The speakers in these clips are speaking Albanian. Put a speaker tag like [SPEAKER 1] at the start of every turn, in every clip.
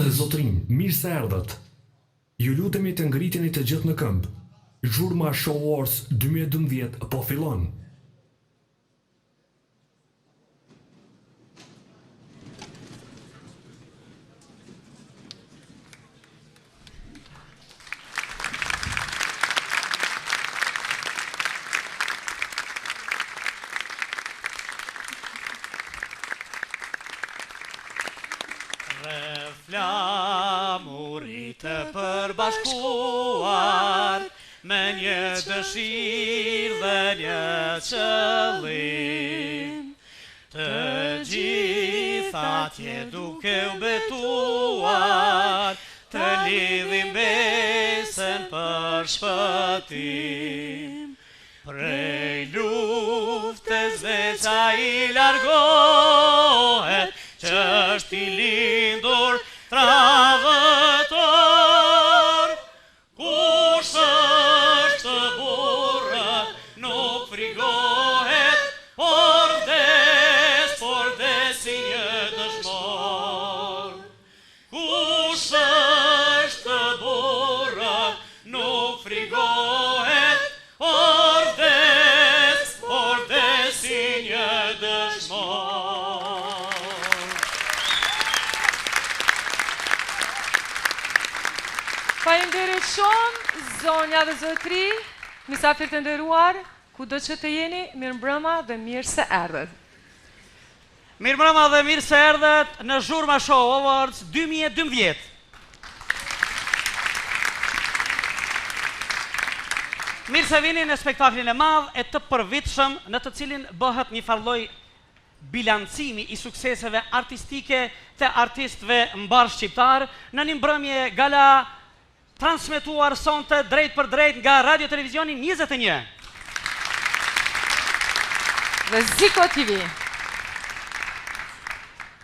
[SPEAKER 1] dhe zotrin, mirë se erdhët. Ju lutemi të ngriteni të gjithë në këmbë. Zhurma Show Wars 2012 po fillon.
[SPEAKER 2] Flamurit të përbashkuar me një dëshirë dhe një qëllim, të gjitha atje duke u betuar, të lidhim besën për shpëtim. Prej luftës veça i largohet, që është i lindur tradhëtor. Kush është burrë nuk frigohet, por vdes si një dëshmor. Kush është burrë nuk frigohet, por vdes si një dëshmor.
[SPEAKER 3] Faleminderit shumë, zonja dhe zotri, misafir të nderuar, kudo që të jeni, mirëmbrëma dhe mirë se erdhët.
[SPEAKER 2] Mirëmbrëma dhe mirë se erdhët në Zhurma Show Awards 2012. Mirë se vini në spektaklin e madh e të përvitshëm në të cilin bëhet një farlloj bilancimi i sukseseve artistike të artistëve mbar shqiptar në një mbrëmje gala transmetuar sonte drejt për drejt nga Radio Televizioni 21
[SPEAKER 3] dhe Ziko TV.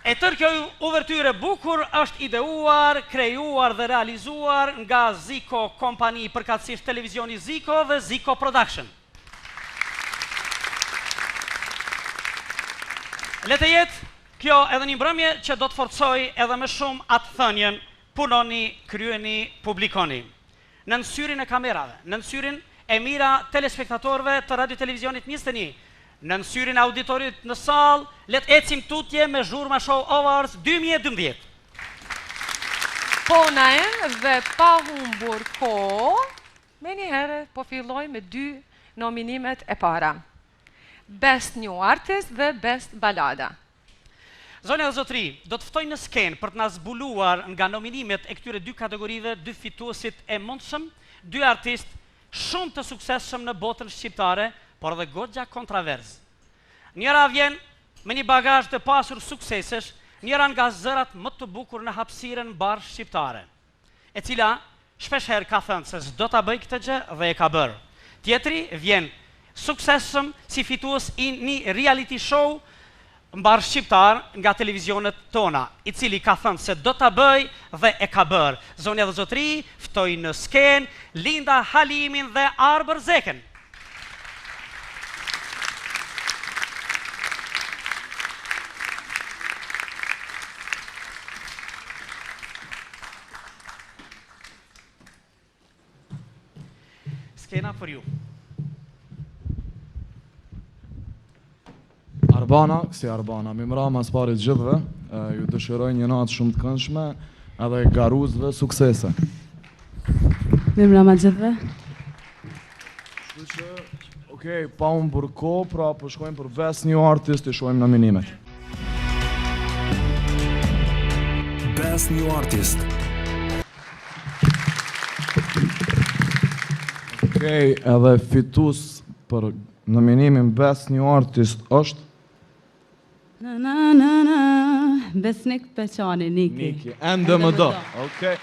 [SPEAKER 2] E tërë kjo uvertyre bukur është ideuar, krijuar dhe realizuar nga Ziko Kompani, përkatësisht Televizioni Ziko dhe Ziko Production. Le të jetë kjo edhe një mbrëmje që do të forcoj edhe më shumë atë thënien: punoni, kryeni, publikoni. Në syrin e kamerave, në syrin e mira telespektatorëve të Radio Televizionit 21, në syrin e auditorit në sallë, le të ecim tutje me Zhurma Show Awards 2012.
[SPEAKER 3] Po na dhe pa humbur kohë, me një herë po filloj me 2 nominimet e para. Best New Artist dhe Best Balada.
[SPEAKER 2] Zonja dhe zotri, do të ftoj në skenë për të na zbuluar nga nominimet e këtyre 2 kategorive 2 fituesit e mundshëm, 2 artistë shumë të suksesshëm në botën shqiptare, por edhe goxha kontroverzë. Njëra vjen me një bagazh të pasur suksesesh, njëra nga zërat më të bukur në hapësirën mbar shqiptare, e cila shpeshherë ka thënë se s'do ta bëj këtë gjë dhe e ka bërë. Tjetri vjen suksesshëm si fitues i një reality show mbar shqiptar nga televizionet tona, i cili ka thënë se do ta bëj dhe e ka bërë. Zonja dhe zotri, ftoj në skenë Linda Halimin dhe Arber Zeken. Skena për ju.
[SPEAKER 4] Arbana, si Arbana, mirëmbrëma së pari gjithëve, ju dëshiroj një natë shumë të këndshme edhe garuzëve suksese.
[SPEAKER 5] Mirëmbrëma gjithëve.
[SPEAKER 4] Kështu që, okej, pa unë burko, pra po shkojmë për Best New Artist, i shojmë nominimet.
[SPEAKER 1] Best New Artist.
[SPEAKER 4] Okej, edhe fitus për nominimin Best New Artist është
[SPEAKER 5] Besnik Peqani, Niki.
[SPEAKER 4] Niki, NDMD. Okej.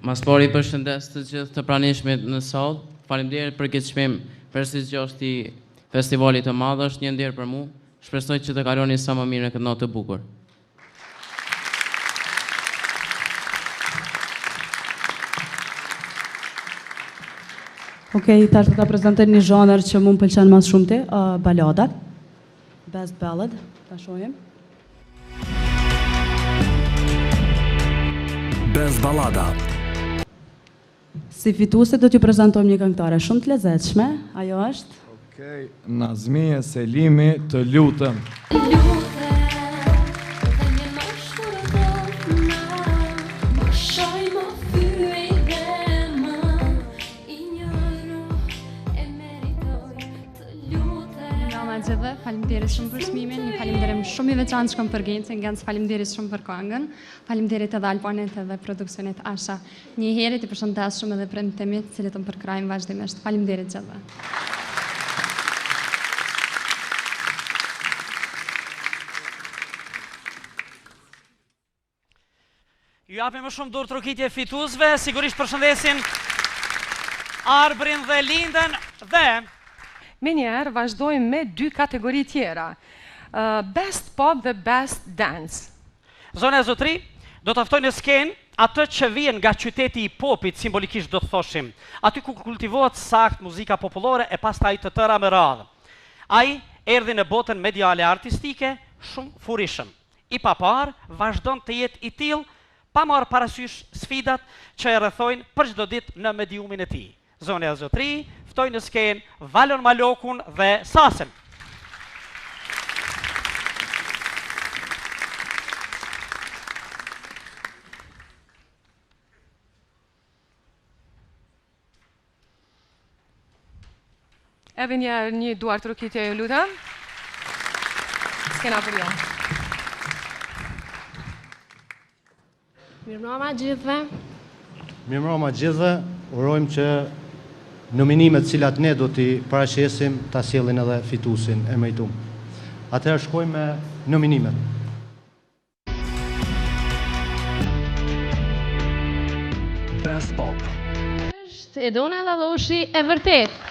[SPEAKER 6] Mas pari përshëndes të gjithë të pranishmit në sallë. Faleminderit për këtë çmim, prestigjioz i festivalit të madh, është një nder për mua. Shpresoj që të kaloni sa më mirë në këtë natë të bukur.
[SPEAKER 5] Okej, tash do ta prezantoj një zhanër që mu më pëlqen mas shumëti, baladat. Best ballad, ta shohim.
[SPEAKER 1] Best ballada.
[SPEAKER 5] Si fituese do t'ju prezantojmë një këngëtare shumë të lezetshme, ajo është
[SPEAKER 4] Okej, Nazmije Selimi, Të lutem.
[SPEAKER 7] Faleminderit shumë për çmimin, një faleminderim shumë i veçantë shkon për Gencën, faleminderit shumë për këngën, faleminderit edhe Albanit edhe produksionit Asha. Një herë i përshëndes shumë edhe premtimit, të cilët më përkrajnë vazhdimisht. Faleminderit gjithëve.
[SPEAKER 2] Ju japim më shumë dorë trokitje fituesve, sigurisht përshëndesin Arbrin dhe Lindën dhe
[SPEAKER 3] Me njerë vazhdojmë me 2 kategori tjera, Best Pop dhe Best Dance.
[SPEAKER 2] Zona e Zotri, do të ftoj në skenë atë që vjen nga qyteti i popit, simbolikisht do të thoshim, aty ku kultivohet sakt muzika popullore e pastaj të tëra me radhë. Ai erdhi në botën mediale artistike shumë furishëm. I papar vazhdon të jetë i tillë, pa marrë parasysh sfidat që e rrethojnë për çdo ditë në mediumin e tij. Zona e Zotri, ftoj në skenë Valon Malokun dhe Sasën.
[SPEAKER 3] Edhe një duar trokitje ju lutem. Skena për ju.
[SPEAKER 7] Mirëmbrëma gjithëve.
[SPEAKER 8] Mirëmbrëma gjithëve, urojmë që nominimet cilat ne do t'i paraqesim ta sjellin edhe fituesin e meritum. Atëherë shkojmë me nominimet.
[SPEAKER 1] Best Pop.
[SPEAKER 7] Është Edona Lalloshi e vërtet.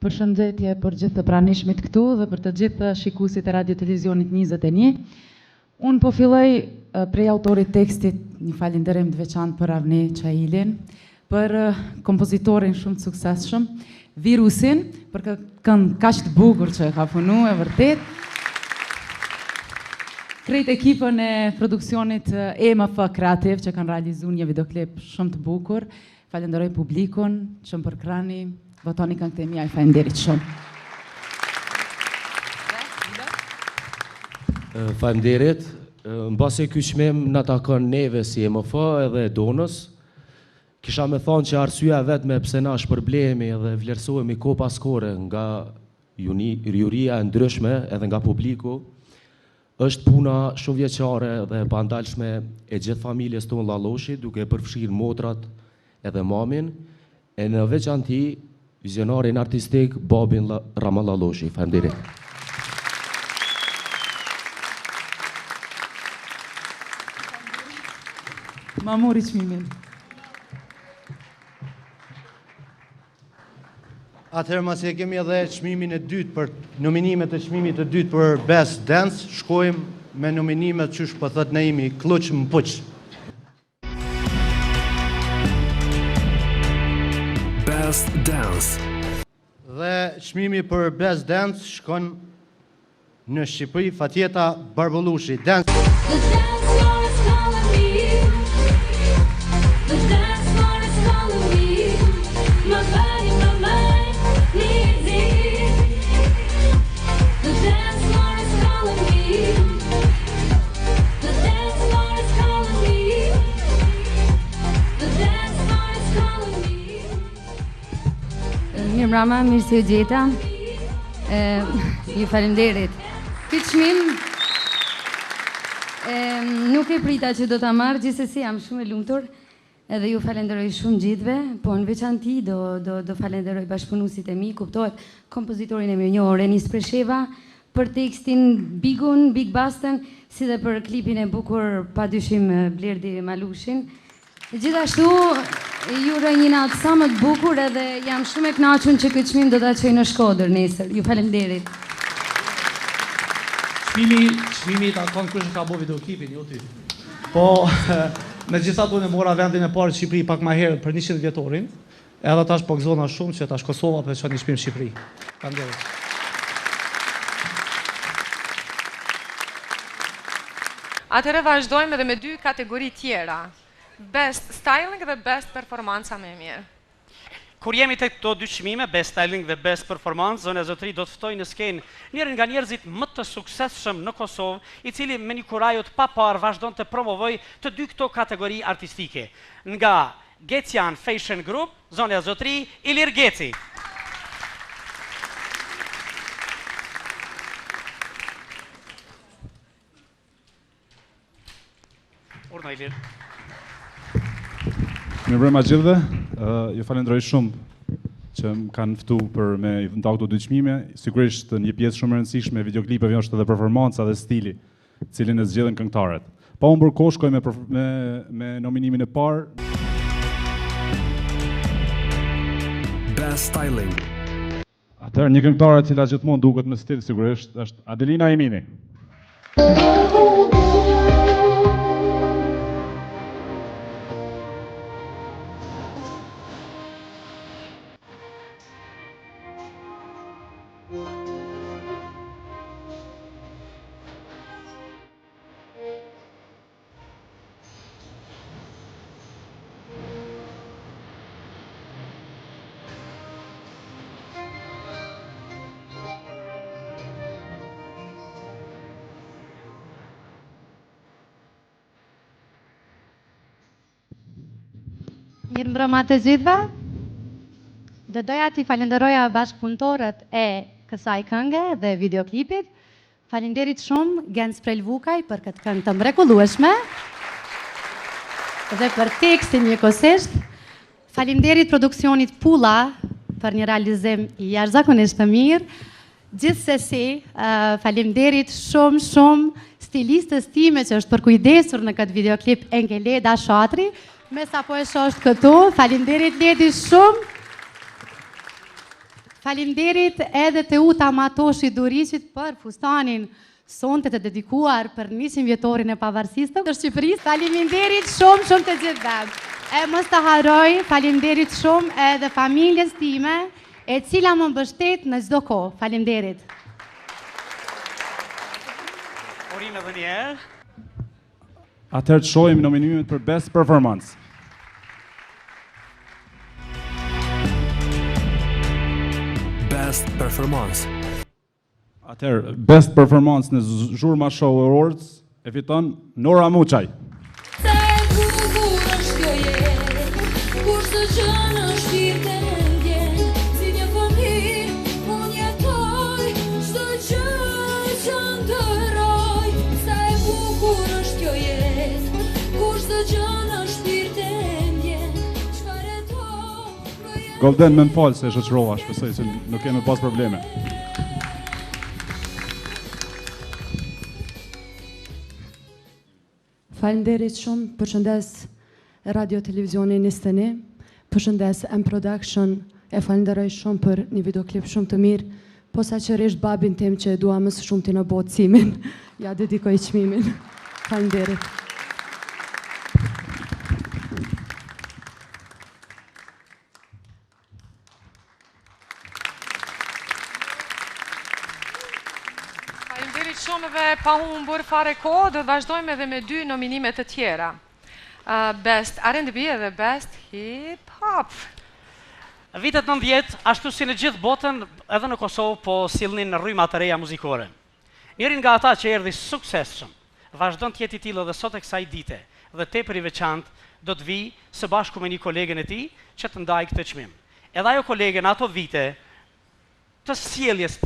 [SPEAKER 9] Përshëndetje për gjithë të pranishmit këtu dhe për të gjithë shikuesit e Radio Televizionit 21. Unë po filloj prej autorit tekstit një falënderim të veçantë për Avni Çailin, për kompozitorin shumë të suksesshëm, Virusin, për këngë kaq të bukur që e ka punuar e vërtet. Krejt ekipën e produksionit EMF Kreativ që kanë realizuar një videoklip shumë të bukur. Falenderoj publikun që më përkrani. Votoni këngët e mia, i faleminderit shumë.
[SPEAKER 10] Faleminderit. Mbasi ky çmim na takon neve si EMF edhe Donës. Kisha me thonë që arsyeja vetme pse na shpërblehemi edhe vlerësohemi kohë pas kohe nga juria e ndryshme edhe nga publiku, është puna shumë vjeçare dhe e pandalshme e gjithë familjes tonë Lalloshi, duke përfshirë motrat edhe mamin, e në veçanti vizionarin artistik Babin Rama Lalloshi. Faleminderit.
[SPEAKER 9] Ma mori çmimin.
[SPEAKER 8] Atëherë masi e kemi edhe çmimin e dytë për nominimet e çmimit të dytë për Best Dance, shkojmë me nominimet që po thot Naimi, Kluç Mpuç.
[SPEAKER 1] Best Dance.
[SPEAKER 8] Dhe çmimi për Best Dance shkon në Shqipëri Fatjeta Barbullushi. Dance.
[SPEAKER 7] Mirëmbrëma, mirë se u gjeta. Ju faleminderit. Ky çmim
[SPEAKER 11] Nuk e prita që do ta marr, gjithsesi jam shumë e lumtur. Edhe ju falenderoj shumë gjithve, po në veçanti do falenderoj bashkëpunuesit e mi, kuptohet kompozitorin e mirënjohur Enis Presheva, për tekstin Bigun, Big Bastën, si dhe për klipin e bukur padyshim Blerdi Malushin. Gjithashtu ju uroj një natë sa më të bukur edhe jam shumë e kënaqur që këtë çmim do ta çoj në Shkodër nesër. Ju faleminderit.
[SPEAKER 12] Çmimi ta kon kush ka bëu videoklipin, jo ty. Po, megjithatë unë mora vendin e parë në Shqipëri pak më herët për 100 vjetorin, edhe tash po gëzona shumë që tash Kosova për çon një çmim në Shqipëri. Faleminderit.
[SPEAKER 3] Atëherë vazhdojmë edhe me 2 kategori tjera. Best styling dhe best performanca më e mirë.
[SPEAKER 2] Kur jemi tek këto 2 çmime, best styling dhe best performance, Zonja Zotëri do të ftoj në skenë njërin nga njerëzit më të suksesshëm në Kosovë, i cili me një kurajë të papar vazhdon të promovoj të 2 këto kategori artistike. Nga Gecian Fashion Group, Zonja Zotëri, Ilir Geci. Urna Ilir.
[SPEAKER 13] Mirëmbrëma gjithëve, ju falenderoj shumë që më kanë ftu për me ndau këto 2 çmime. Sigurisht një pjesë shumë e rëndësishme e videoklipeve është edhe performanca dhe stili, cilin e zgjedhin këngëtarët. Pa humbur kohë shkoj me nominimin e parë.
[SPEAKER 1] Best Styling.
[SPEAKER 13] Atëherë një këngëtare e cila gjithmonë duket me stil sigurisht është Adelina Emini.
[SPEAKER 14] Mirëmbrëma të gjithëve. Do doja t'i falenderoja bashkëpunëtorët e kësaj kënge dhe videoklipit. Faleminderit shumë Gens Prelvukaj për këtë këngë të mrekullueshme dhe për tekstin njëkohësisht. Faleminderit produksionit Pulla për një realizim jashtëzakonisht të mirë. Gjithsesi, faleminderit shumë stilistës time që është përkujdesur në këtë videoklip Engeleda Shatri. Me sa po e shosht këtu, faleminderit Ledi shumë. Faleminderit edhe të Uta Matoshi Duriqit për fustanin sonte të dedikuar për 100 vjetorin e pavarësisë të Shqipërisë. Faleminderit shumë të gjithëve. E mos të harroj, faleminderit shumë edhe familjes time, e cila më mbështet në çdo kohë. Faleminderit.
[SPEAKER 2] Orina dhe njerë.
[SPEAKER 13] Atëherë të shohim nominimet për Best Performance.
[SPEAKER 1] Best Performance.
[SPEAKER 13] Atëherë, Best Performance në Zhurma Show Awards e fiton Nora Muçaj. Golden më falë se shoqërova, shpresoj se nuk kemi pas probleme.
[SPEAKER 5] Faleminderit shumë, përshëndes Radio Televizioni 21, përshëndes M Production, e falenderoj shumë për një videoklip shumë të mirë, posaçërisht babin tim që e dua më së shumti në botë Simin, ja dedikoj çmimin. Faleminderit.
[SPEAKER 3] Shumë dhe pa humbur fare kohë, do të vazhdojmë edhe me 2 nominime të tjera. Best R&B dhe Best Hip Hop.
[SPEAKER 2] Vitet 90, ashtu si në gjithë botën, edhe në Kosovë po sillnin rryma të reja muzikore. Njërin nga ata që erdhi suksesshëm, vazhdon të jetë i tillë edhe sot e kësaj dite, dhe tepër i veçantë do të vi së bashku me një kolegen e tij që të ndajë këtë çmim. Edhe ajo kolege në ato vite të sjelljes,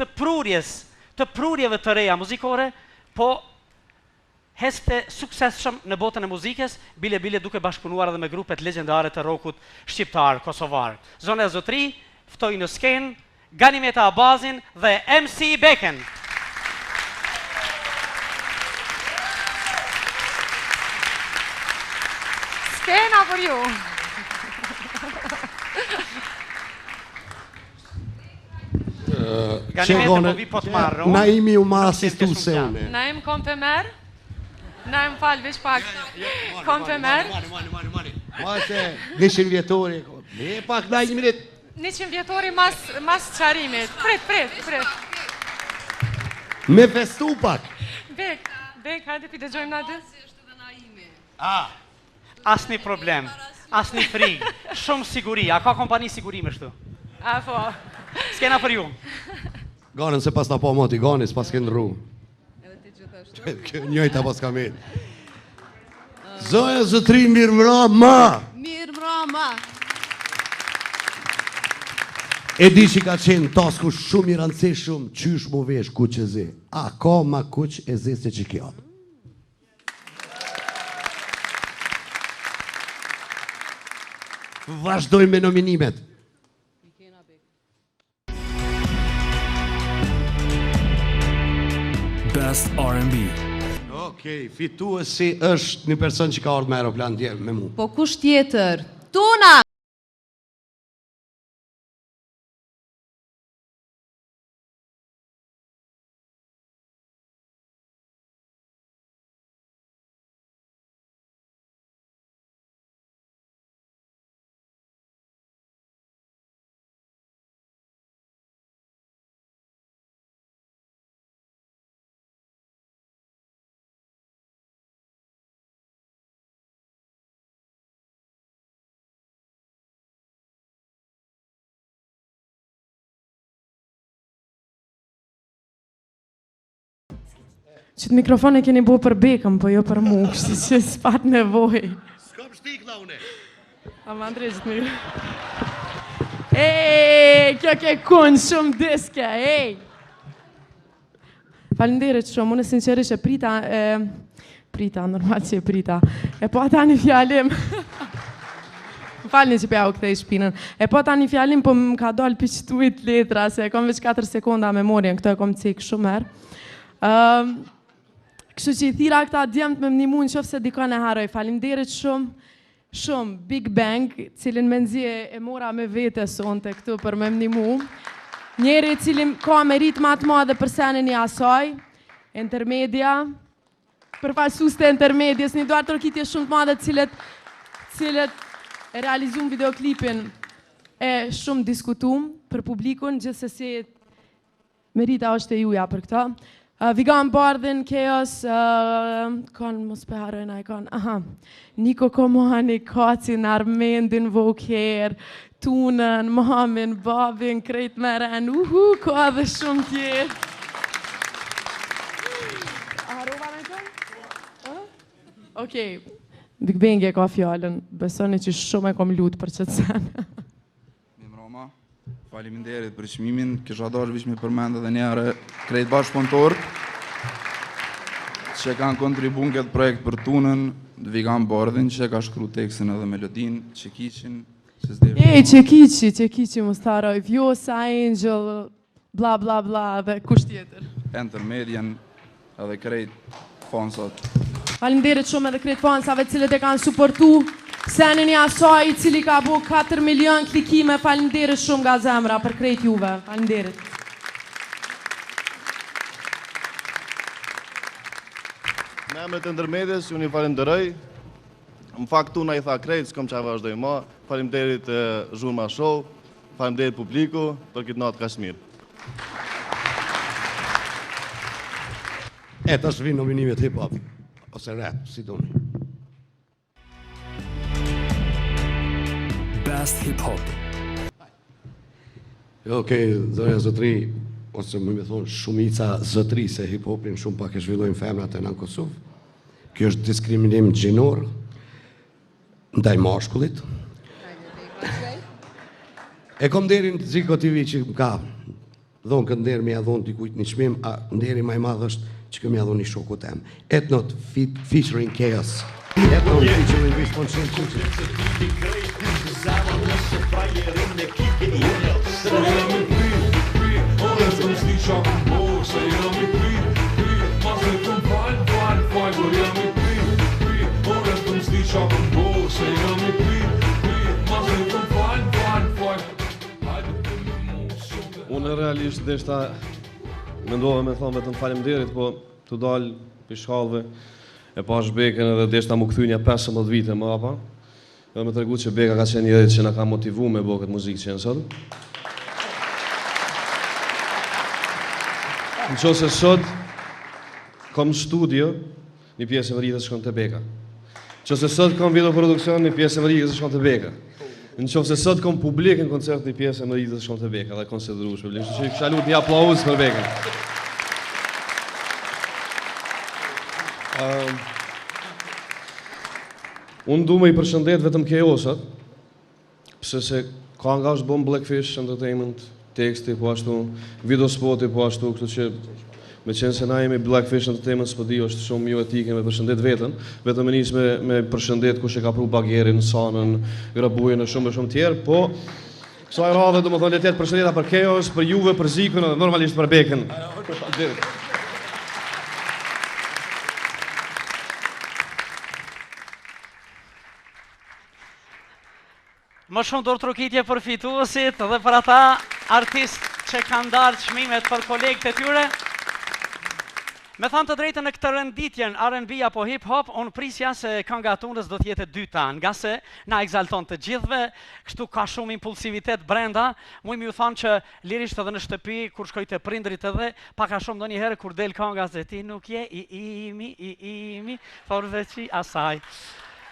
[SPEAKER 2] të prurjeve të reja muzikore, po heste suksesshëm në botën e muzikës, bile duke bashkëpunuar edhe me grupet legjendare të rockut shqiptar, kosovar. Zonë e zotëri, ftoj në skenë Ganimeta Abazin dhe MC Beken.
[SPEAKER 3] Skena për ju.
[SPEAKER 2] Ganimeta po vi po të marrë.
[SPEAKER 15] Naimi u ma asistu se une.
[SPEAKER 3] Naim kom për merë? Naim falë veç pak. Kom për merë?
[SPEAKER 15] Mase, 100 vjetori. Me pak na 1 minut.
[SPEAKER 3] 100 vjetori mas qarimit. Prit.
[SPEAKER 15] Me festu pak.
[SPEAKER 3] Bek, hajde pi dëgjojmë na dy.
[SPEAKER 2] Asni problem, asni frikë, shumë siguri. A ka kompani sigurime shtu?
[SPEAKER 3] A, po.
[SPEAKER 2] Skena për ju.
[SPEAKER 15] Ganën se pas na po moti, ganën se pas kënë rru. Kjo njëjta pas kamet. Zoja zotri mirë mrama.
[SPEAKER 16] Mirë mrama.
[SPEAKER 15] E di që ka qenë tasku shumë i rëndësishëm, qysh mu vesh kuq e zi. A ka ma kuq e zi se që kjo. Vazhdojmë me nominimet.
[SPEAKER 1] Best R&B.
[SPEAKER 15] Okej, fituesi është një person që ka ardhur me aeroplan dje me mu.
[SPEAKER 16] Po kush tjetër? Tuna!
[SPEAKER 17] Qëtë mikrofon e keni bo për Bekën, po jo për mu, kështu që s'pat nevoj.
[SPEAKER 15] S'kom shtik la une.
[SPEAKER 17] A më Andrej gjithë mikrofon. Kjo ke kun shumë diske, Falenderit shumë, unë sinqerisht e prita, normal që e prita. E po ata një fjalim, falni që pja u këthej shpinën. E po ata një fjalim, po më ka dollë piqtuit letra, se e kom veç 4 sekonda memorien, këto e kom cik shumë herë. Kështu që i thira këta djemët me mnimu në qofë se dikon e haroj. Falimderit shumë, Big Bang, cilin menzje e mora me vete sonte këtu për me mnimu. Njeri cilin ka merit ma të madhe për senin i asaj, Intermedia, përfaqësues të Intermedias, një duar tërkitje shumë të madhe cilët e realizum videoklipin e shumë diskutum për publikun, gjithsesi merita është e juja për këta. Vigan Bardhin, Keos, kanë mos pe harojna e kanë, Niko Komani, Kacin, Armendin, Voker, Tunën, Mamin, Babin, Krejt Meren, ka dhe shumë tjerë. Harova me kanë? Okej, Big Bang e ka fjallën, besoni që shumë e kom lutë për qëtë senë.
[SPEAKER 18] Faleminderit për çmimin, kisha dashur veç me përmend edhe një herë krejt bashkëpunëtor që kanë kontribuar në këtë projekt për Tunën, Vigan Bardhin që ka shkruar tekstin edhe melodinë, Çekiçin,
[SPEAKER 17] Çekiçi Mustaroj, Vjosa, Angel, bla bla bla dhe kush tjetër.
[SPEAKER 18] Intermedian edhe krejt fansat.
[SPEAKER 17] Faleminderit shumë edhe krejt fansave cilët e kanë suportu senin i asaj i cili ka bo 4 milion klikime, falimderit shumë nga zemra për krejt juve, falimderit.
[SPEAKER 19] Në emret e Intermedias, unë i falimderoj. Në fakt tuna i tha krejt, s'kom qa vazhdoj ma. Falimderit Zhurma Show, falimderit publiku për këtë natë Kashmir.
[SPEAKER 15] Ta shvi nominimet hip-hop, ose rap, si doni.
[SPEAKER 1] Best hip-hop.
[SPEAKER 15] Okej, zonja zotri, ose më thonë shumica zotri, se hip-hopin shumë pak e zhvillojnë femrat e në Kosovë. Kjo është diskriminim gjinor, ndaj mashkullit. E kom derin Ziko TV që më ka dhonë këtë nderë me ja dhonë t'i kujtë një qmim, a nderi ma i madhë është që këmë jadhu një shoku tem. Etnot featuring Chaos. Etnot featuring Responsion Kuqe.
[SPEAKER 20] Unë realisht deshta mendova me thonë vetëm faleminderit, po të dalë për shkallëve e pash Bekën edhe deshta mu kthy një 15 vite më apa. Edhe me tregu që Beka ka qenë njëri që na ka motivu me bo këtë muzikë që jenë sot. Në qo se sot kom studio, një pjesë e mëritës shkon të Beka. Që se sot kom video produksion, një pjesë e mëritës shkon të Beka. Në qofë se sot kom publik në koncert një pjesë e mëritës shkon të Beka dhe konsideru shpërblim. Që kësha lut një aplauz për Bekën. Unë du me i përshëndet vetëm Chaosat, pëse se ka nga është bom Blackfish Entertainment, teksti, po ashtu, video spoti, po ashtu, kështu që me qenë se na jemi Blackfish Entertainment s'pëdi është shumë ju etike me përshëndet vetën, vetëm e njës me përshëndet kush e ka pru Bagjerin, Sanën, Grabujën e shumë tjerë, po kësaj radhe do më thonë letet përshëndeta për Chaos, për Juve, për Zikën dhe normalisht për Bekën.
[SPEAKER 2] Më shumë dorë trokitje për fituesit dhe për ata artist që kanë darë çmimet për kolegët e tyre. Me thanë të drejtën në këtë rënditjen R&B apo hip-hop, unë prisja se kënga tunës do t'jetë e dyta, nga se na egzalton të gjithve, kështu ka shumë impulsivitet brenda, mujmë ju thanë që lirisht edhe në shtëpi, kur shkoj të prindrit edhe, paka shumë do njëherë kur del kënga se ti nuk je i imi, por veç i asaj.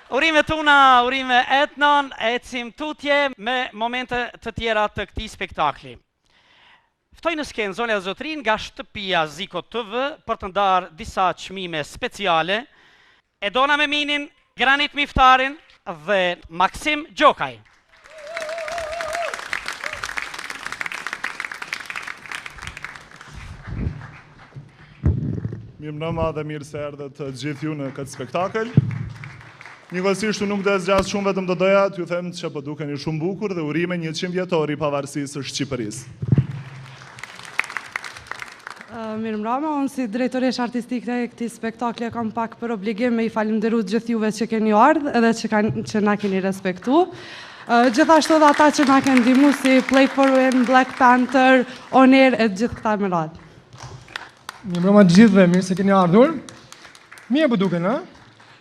[SPEAKER 2] Urime tuna, urime Etnon, ecim tutje me momente të tjera të këtij spektakli. Ftoj në skenë Zonja dhe Zotrin nga shtëpia Ziko TV për të ndarë disa çmime speciale. E dona me minin Granit Miftarin dhe Maksim Gjokaj.
[SPEAKER 21] Mirëmbrëma dhe mirë se erdhët të gjithë ju në këtë spektakël. Njëkohësisht nuk do të zgjas shumë, vetëm do doja t'ju them që po dukeni shumë bukur dhe urime 100 vjetori i pavarësisë së Shqipërisë.
[SPEAKER 22] Mirëmbrëma, unë si drejtoresh artistike e këtij spektakli kam pak për obligim me i falenderu gjithë juve që keni ardhur edhe që na keni respektu. Gjithashtu edhe ata që na kanë ndihmuar si Play for Win, Black Panther, On Air e gjithë këta me radhë.
[SPEAKER 23] Mirëmbrëma të gjithëve, mirë se keni ardhur. Mirë po duken, ë?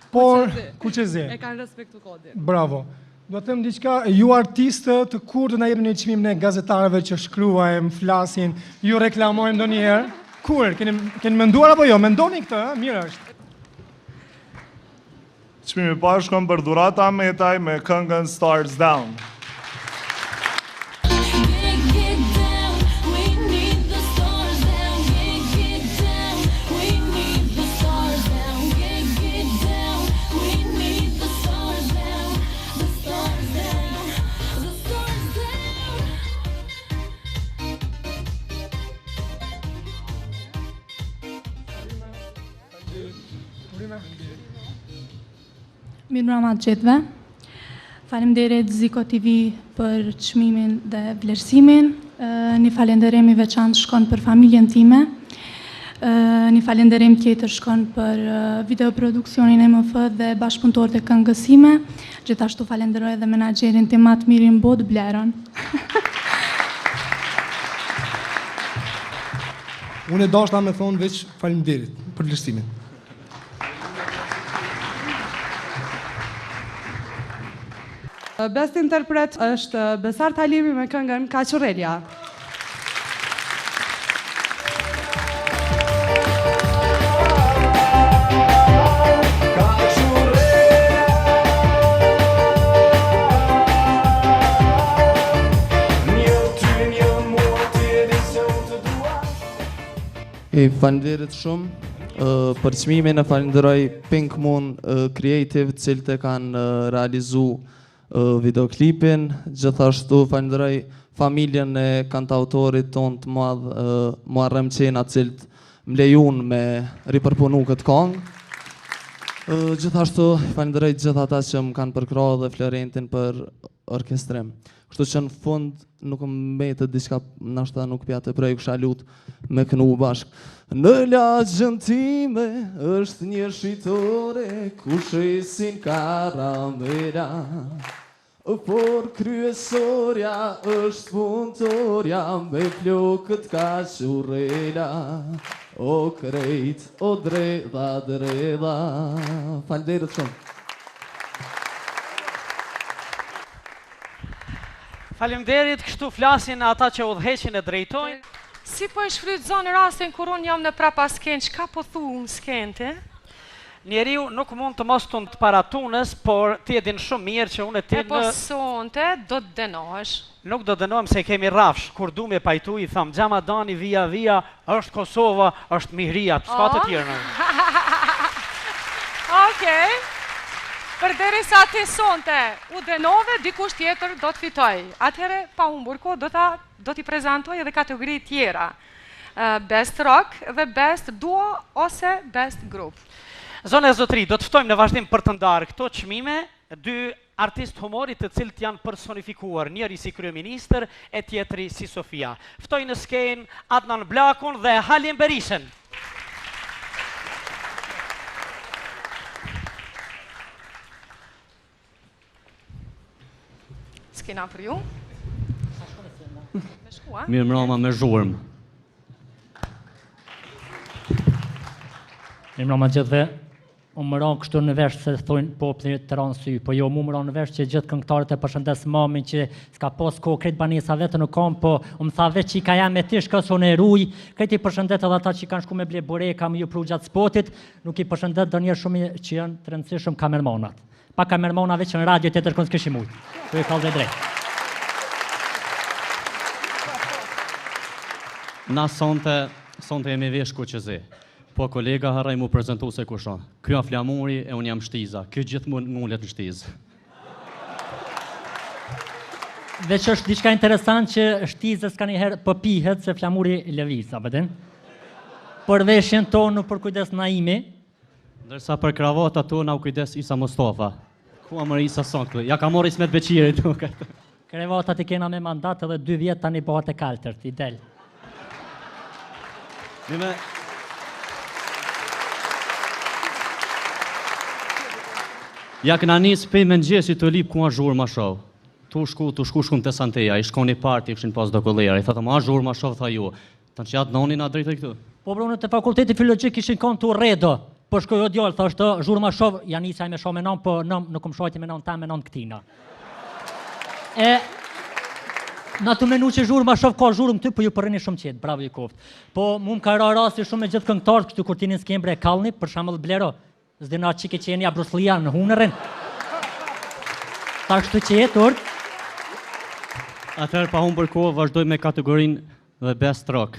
[SPEAKER 23] Por kuqezi.
[SPEAKER 22] E kanë respektu kodin.
[SPEAKER 23] Bravo. Do të them diçka, ju artistë të kur të na jepni një çmim ne gazetarëve që shkruajmë, flasin, ju reklamojmë ndonjëherë. Kur keni menduar apo jo? Mendoni këtë, ë? Mirë është.
[SPEAKER 21] Çmimi parë shkon për Dhurata Metaj me këngën Stars Down.
[SPEAKER 24] Mirëmbrëma të gjithëve. Faleminderit Ziko TV për çmimin dhe vlerësimin. Një falenderim i veçantë shkon për familjen time. Një falenderim tjetër shkon për videoproduksionin e MF dhe bashkëpunëtorët e këngësime. Gjithashtu falenderoj edhe menaxherin tim më të mirë në botë, Bleron.
[SPEAKER 23] Unë e dashta me thonë veç faleminderit për vlerësimin.
[SPEAKER 22] Best interpret është Besar Talimi me këngën Kaçurelja.
[SPEAKER 25] Faleminderit shumë për çmimin, e falenderoj Pink Moon Creative, cilët e kanë realizuar videoklipin, gjithashtu falenderoj familjen e kantautorit ton të madh Muharrem Çena, cilët më lejun me ripërpunu këtë kongë. Gjithashtu falenderoj gjithë ata që më kanë përkrahur dhe Florentin për orkestrim. Kështu që në fund nuk më mbetet diçka ndoshta nuk pja të prej kisha lut me kënu bashk. Në lagjën time është një shitore ku shesin karamela. Por kryesorja është punëtorja me flokët ka qurela. O krejt, o dredha, dredha. Falënderit shumë.
[SPEAKER 2] Faleminderit, kështu flasin ata që udhëheqin e drejtojnë.
[SPEAKER 3] Si po e shfrytëzon rastin kur unë jam në prapa sken, çka po thu në skente?
[SPEAKER 2] Njeriu nuk mund të mos të paratunës, por ti e din shumë mirë që unë e ti
[SPEAKER 3] po sonte do të dënohesh.
[SPEAKER 2] Nuk do dënohem se kemi rafsh, kur du me pajtu i tham, Gjama Dani via via, është Kosova, është Mihria, s'ka të tjerë në.
[SPEAKER 3] Okej. Përderisa ti sonte u dënove, dikush tjetër do të fitoj. Atëherë pa humbur kohë do t'i prezantoj edhe kategori tjera. Best Rock dhe Best Duo ose Best Group.
[SPEAKER 2] Zonë e zotri, do të ftojmë në vazhdim për të ndarë këto çmime, dy artist humorit të cilët janë personifikuar, njëri si kryeministër e tjetri si Sofia. Ftoj në skenë Adnan Blakun dhe Halim Berishën.
[SPEAKER 3] Skena për ju.
[SPEAKER 4] Mirë mbrëma me zhurmë. Mirë mbrëma gjithëve. Unë më ranë kështu në vesh se thujnë popli të ranë sy, po jo mu më ranë në vesh që gjithë këngëtarët e përshëndes mamin që s'ka pos ko kretë banisa vetë në kom, po më tha veç që i ka jam me tish këso në eruj, kretë i përshëndet edhe ata që i kanë shku me ble bureka, më ju pru gjatë spotit, nuk i përshëndet do njerë shumë që janë të rëndësishëm kamermanat. Pa kamermanave që në radio të tërkon s'këshim ujtë, të i kalë dhe drejt. Na sonte jemi vesh ku që zi. Po kolega haraj mu prezentu se kushon. Kjo flamuri e unë jam shtiza. Kjo gjithë ngullet në shtizë. Dhe që është diçka interesant që shtizës ka njëherë pëpihet se flamuri lëvisa, vedin? Për veshjen tonë nuk për kujdes Naimi. Ndërsa për kravata tonë au kujdes Isa Mustafa. Ku amër Isa son këtu? Ja ka mori Ismet Beqiri tu. Kravatat i kena me mandat edhe 2 vjetë tani bëhat e kaltërt, i del. Ja këna njësë pej me nëgjesi të lip ku a zhurë ma shoh. Tu shku shkum të Santeja, i shkoni parti, këshin pas do kollera, i thëtëm a zhurë ma shoh, tha ju. Të në që atë noni nga drejtë e këtu. Po brunë të fakulteti filologjik ishin konë të redo, po shkoj o djallë, thashtë zhurë ma shoh, janë njësaj me shoh me non, po nuk më shohti me non ta me non këtina. Na të menu që zhurë ma shoh ka zhurë më ty, po ju përrini shumë qetë, bravo i koftë. Po mu më ka rasti shumë me gjithë këngëtarët, kështu kur tinin s'kembre e kallni, për shembull Blero. Zdina qike qenja Bruslia në hunërin. Ta kështu qetur. Atëherë pa humbur kohë, vazhdoj me kategorinë dhe Best Rock.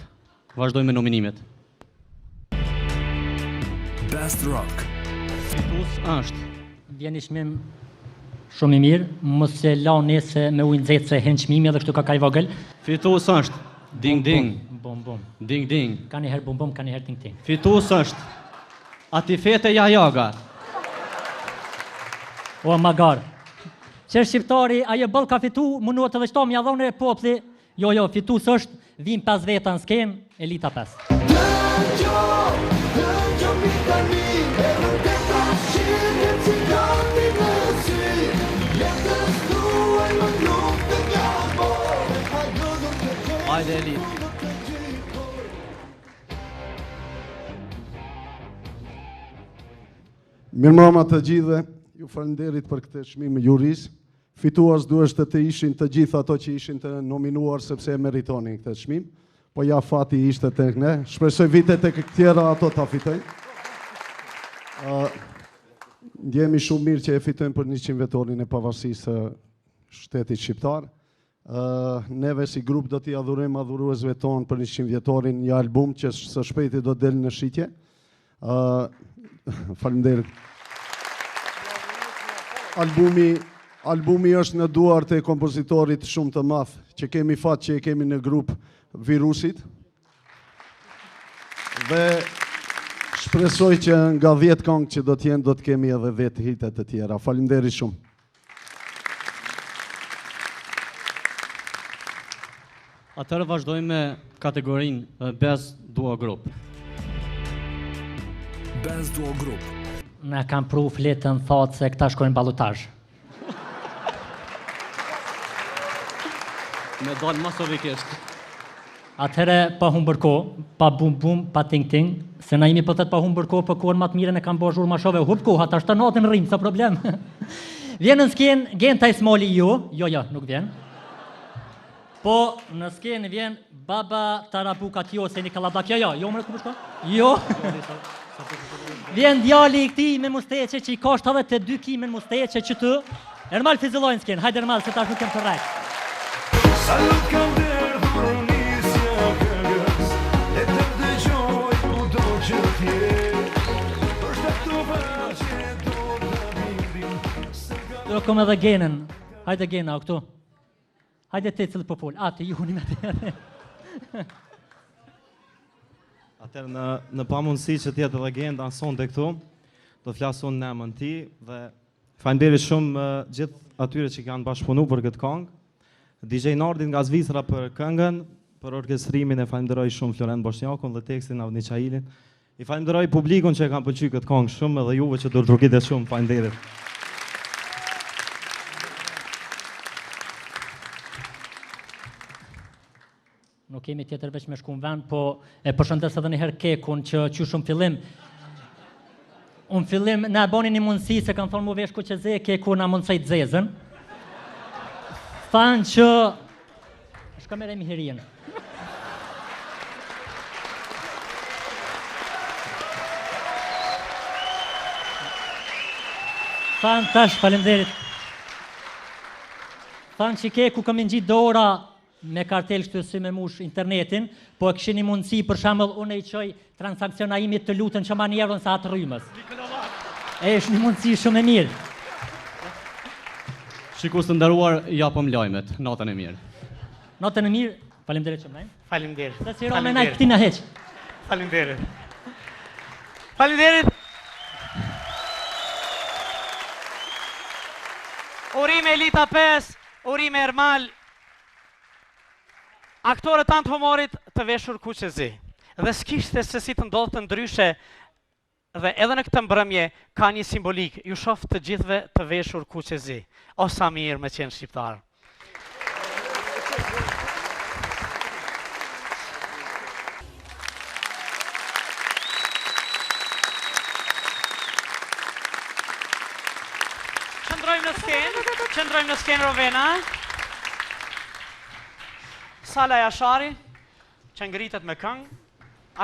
[SPEAKER 4] Vazhdoj me nominimet.
[SPEAKER 1] Best Rock.
[SPEAKER 4] Fitus është. Vjen i çmim shumë i mirë, mos e lani se me ujë nxehtë se hen çmimi edhe kështu ka kaj vogël. Fitus është. Ding ding. Bum bum. Ding ding. Ka një herë bum bum, ka një herë ting ting. Fitus është. Ati fete jaga. O magar. Që shqiptari, ajo bëll ka fitu, munduat të veçto mja dhone popli. Jo, fitus është, vim 5 veta në skenë, Elita 5. Ajde Elita.
[SPEAKER 6] Mirëmbrëma të gjithëve, ju falenderit për këtë çmim juris. Fitues duhet të ishin të gjithë ato që ishin të nominuar sepse e meritonin këtë çmim, po ja fati ishte tek ne. Shpresoj vitet e tjera ato ta fitojnë. Ndjehemi shumë mirë që e fitojnë për 100 vjetorin e pavarësisë së shtetit shqiptar. Neve si grup do t'i adhurojmë adhuruesve tonë për 100 vjetorin një album që së shpejti do del në shitje. Faleminderit. Albumi është në duart e kompozitorit shumë të madh, që kemi fat që e kemi në grup Virusit. Dhe shpresoj që nga 10 këngë që do t'jenë, do t'kemi edhe 10 hitet të tjera. Faleminderit shumë.
[SPEAKER 7] Atëherë vazhdojmë me kategorinë Best Duo Group.
[SPEAKER 1] Best Duo Group.
[SPEAKER 4] Na kam pru fletën thotë se këta shkojnë ballotazh.
[SPEAKER 7] Me dalë masovikisht.
[SPEAKER 4] Atëherë pa humbër kohë, pa bum, pa ting, se na jemi pëtët pa humbër kohë, për kohën më të mirën e kam bërë zhurma shove, hup koha, ta 7 natën rrim, sa problem. Vjen në skenë Genta Ismoli jo, nuk vjen. Po në skenë vjen Baba Tarabuka Tjose një Kallabak, jo, më në ku përshko? Jo. Vjen djali i këti me musteqe që i ka 72 kg me musteqe që të, Ermal fizillojnë skenë, hajde Ermal, se tash nuk jem të rek.
[SPEAKER 1] Salut kam derë dhuronisja këngës, le të dëgjoj ku do që t'je, është të që do të mirim.
[SPEAKER 4] Do kom edhe genën, hajde gena o këtu. Hajde te cilë për folë, ti ju një me të.
[SPEAKER 8] Atëherë në pamundësi që tjetë edhe genë danson të këtu, do flasun në emën ti dhe faleminderit shumë gjithë atyre që kanë bashkëpunu për këtë këngë. DJ Nardin nga Zvicra për këngën, për orkestrimin e falenderoj shumë Florent Boshnjakun dhe tekstin Avni Çailin. I falenderoj publikun që e kanë pëlqyer këtë këngë shumë edhe juve që do të rrugitet shumë, faleminderit.
[SPEAKER 4] Nuk kemi tjetër veç me shku në vend, po e përshëndes edhe një herë Kekun që qysh fillim. Unë fillim, na boni një mundësi se kanë thonë mu vesh ku që ze, Keku na mundësej të zezën. Thanë që... Shka mere mi herien. Thanë tash, faleminderit. Thanë që Keku kam ngjit dora me kartel kështu si me mush internetin, po e këshin një mundësi për shembull unë i qoj transakciona imit të lutën që ma njerën sa atë rrymës. E është një mundësi shumë e mirë.
[SPEAKER 7] Shikus të nderuar, japëm lajmet, natën e mirë.
[SPEAKER 4] Natën e mirë, faleminderit shumë, ne?
[SPEAKER 2] Faleminderit.
[SPEAKER 4] Se si rome najtë këtina heq.
[SPEAKER 2] Faleminderit. Faleminderit. Urime Elita 5, urime Ermal. Aktorët tanë të humorit të veshur kuqezi. Dhe s'kishte se si të ndodhë të ndryshe dhe edhe në këtë mbrëmje ka një simbolik. Ju shof të gjithve të veshur kuqezi. O sa mirë me qenë shqiptar. Qëndrojmë në skenë Rovena. Sala Jashari, që ngritet me këngë,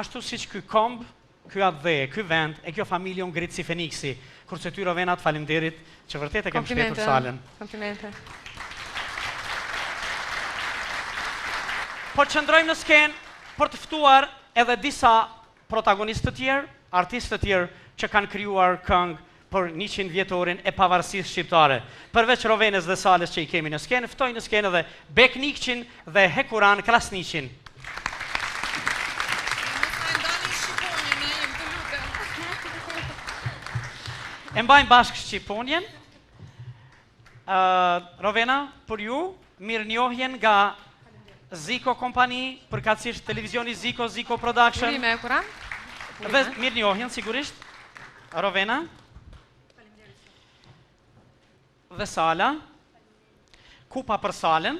[SPEAKER 2] ashtu si që ky kombë, ky atë dhe, ky vend, e kjo familje unë ngritë si Feniksi, kurse ty Rovenat faleminderit që vërtet e kem shtetur salën.
[SPEAKER 3] Komplimente.
[SPEAKER 2] Po qëndrojmë në skenë për të ftuar edhe disa protagonistë të tjerë, artistë të tjerë që kanë krijuar këngë për 100 vjetorin e pavarësisë shqiptare. Përveç Rovenës dhe Salës që i kemi në skenë, ftoj në skenë edhe Bek Nikçin dhe Hekuran Krasniqin. E mbajmë bashkë Shqiponjen. Rovena, për ju, mirë njohjen nga Ziko Kompani, përkatësisht televizioni Ziko, Ziko Production.
[SPEAKER 3] Urime, Hekuran.
[SPEAKER 2] Dhe mirë njohjen, sigurisht. Rovena. Dhe Sala, kupa për Salën,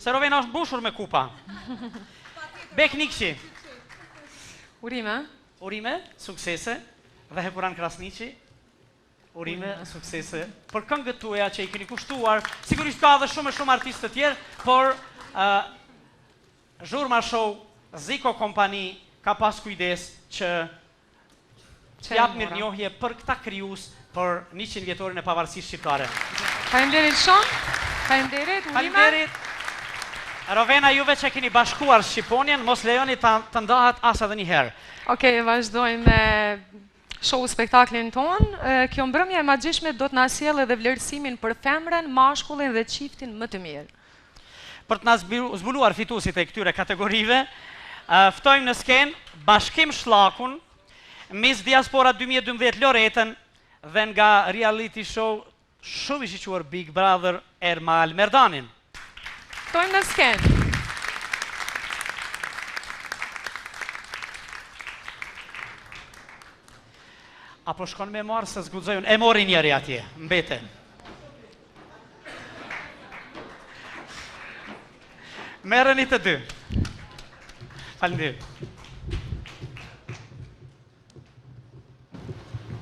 [SPEAKER 2] se Rovena është mbushur me kupa. Bek Nikçi.
[SPEAKER 3] Urime.
[SPEAKER 2] Urime, suksese. Dhe Hekuran Krasniqi. Urime, suksese. Për këngët tuaja që i keni kushtuar, sigurisht ka dhe shumë artistë të tjerë, por Zhurma Show, Ziko Kompani ka pas kujdes që jap mirënjohje për këta krijues për 100 vjetorin e pavarësisë shqiptare.
[SPEAKER 3] Faleminderit shumë. Faleminderit, Urime.
[SPEAKER 2] Faleminderit. Rovena, juve që keni bashkuar Shqiponjen, mos lejoni të ndahet as edhe një herë.
[SPEAKER 3] Okej, vazhdojmë me show spektaklin ton. Kjo mbrëmje e magjishme do të na sjellë edhe vlerësimin për femrën, mashkullin dhe çiftin më të mirë.
[SPEAKER 2] Për të na zbuluar fituesit e këtyre kategorive, Ftojmë në skenë Bashkim Shllakun, Miss Diaspora 2012 Loretën dhe nga reality show shumë i shiquar Big Brother Ermal Merdanin.
[SPEAKER 3] Ftojmë në skenë.
[SPEAKER 2] Apo shkon me marë se zgudzojnë, e mori njeri atje, mbete. Merën i të dy. Faleminderit.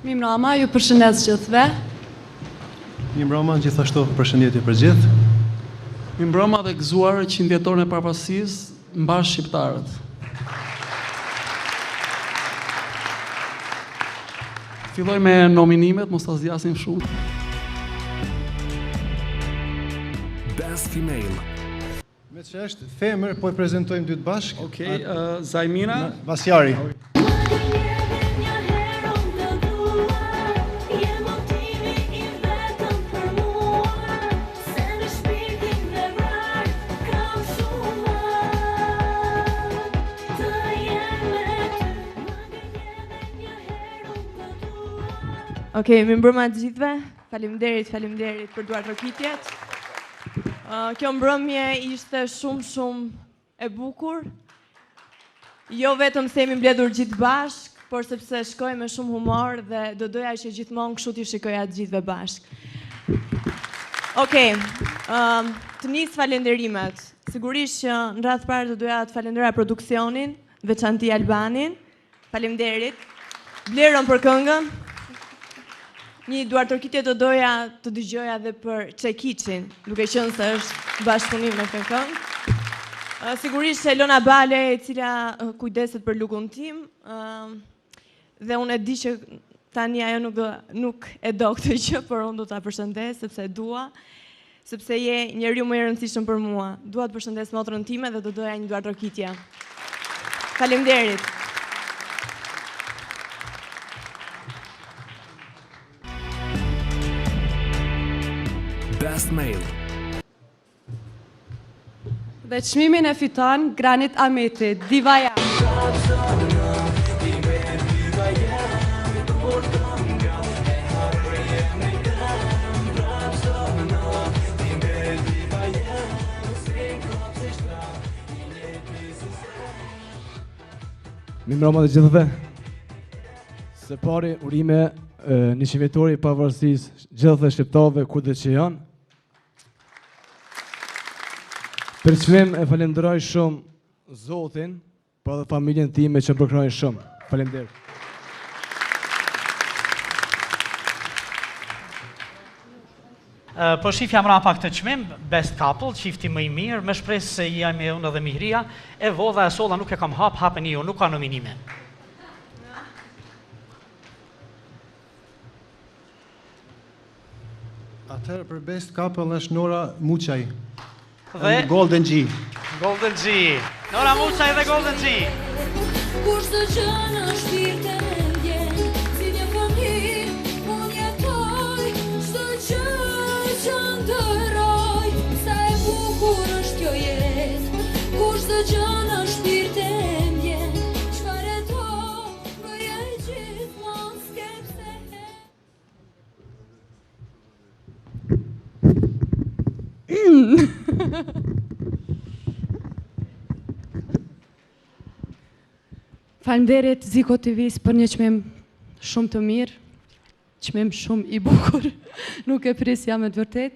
[SPEAKER 22] Mimrama, ju përshëndes gjithëve.
[SPEAKER 9] Mimrama, gjithashtu përshëndetje për gjithë.
[SPEAKER 10] Mimrama dhe gëzuar 100 vjetorën e parapasisë mbash shqiptarët. Filloj me nominimet, mos ta zgjasim shumë.
[SPEAKER 1] Best Female.
[SPEAKER 23] Me që është femër, po e prezentojmë dy të bashkë.
[SPEAKER 10] Okej, Zajmina.
[SPEAKER 23] Vasjari.
[SPEAKER 17] Okej, mi mbrëma të gjithve, faleminderit për duartrokitjet. Kjo mbrëmje ishte shumë e bukur. Jo vetëm themi mbledhur gjithë bashk, por sepse shkoj me shumë humor dhe do doja që gjithmonë kështu t'i shikoja të gjithve bashk. Okej, të nis falenderimet. Sigurisht që në radhë parë do doja të falenderoja produksionin, veçanti Albanin. Faleminderit. Blerën për këngën. Një duartrokitje do doja të dëgjoja dhe për Çekiçin, duke qenë se është bashkëpunim me këtë këngë. Sigurisht Elona Bale, e cila kujdeset për lukun tim, dhe unë e di që tani ajo nuk e do këtë gjë, por unë do ta përshëndes sepse dua, sepse je njeriu më i rëndësishëm për mua. Dua të përshëndes motrën time dhe do doja një duartrokitje. Faleminderit.
[SPEAKER 1] Best Male.
[SPEAKER 22] Dhe çmimin e fiton Granit Ameti, Diva Jam.
[SPEAKER 11] Mimrama të gjithëve. Së pari urime 100 vjetori i pavarësisë gjithë shqiptarëve kudo që janë. Për çmim e falenderoj shumë Zotin, por edhe familjen time që më përkrojnë shumë. Faleminderit.
[SPEAKER 2] Po shifja mra pak të çmim, best couple, çifti më i mirë, me shpresë se jemi unë dhe Mihria, e Vodha e Solla nuk e kam hapën jo, nuk ka nominime.
[SPEAKER 23] Atëherë për best couple është Nora Muçaj.
[SPEAKER 2] Dhe
[SPEAKER 23] Golden G.
[SPEAKER 2] Golden G. Nora Muçaj dhe Golden G.
[SPEAKER 12] Kurse që në shpirtin e ndjen, si një fëmijë, unë jetoj, çdo gjë që ndërroj, sa e bukur është kjo jetë. Kurse që në shpirtin e ndjen, çfarë do bëj gjithmonë skepse.
[SPEAKER 5] Faleminderit Ziko TV-s për një çmim shumë të mirë, çmim shumë i bukur, nuk e prisja me të vërtet.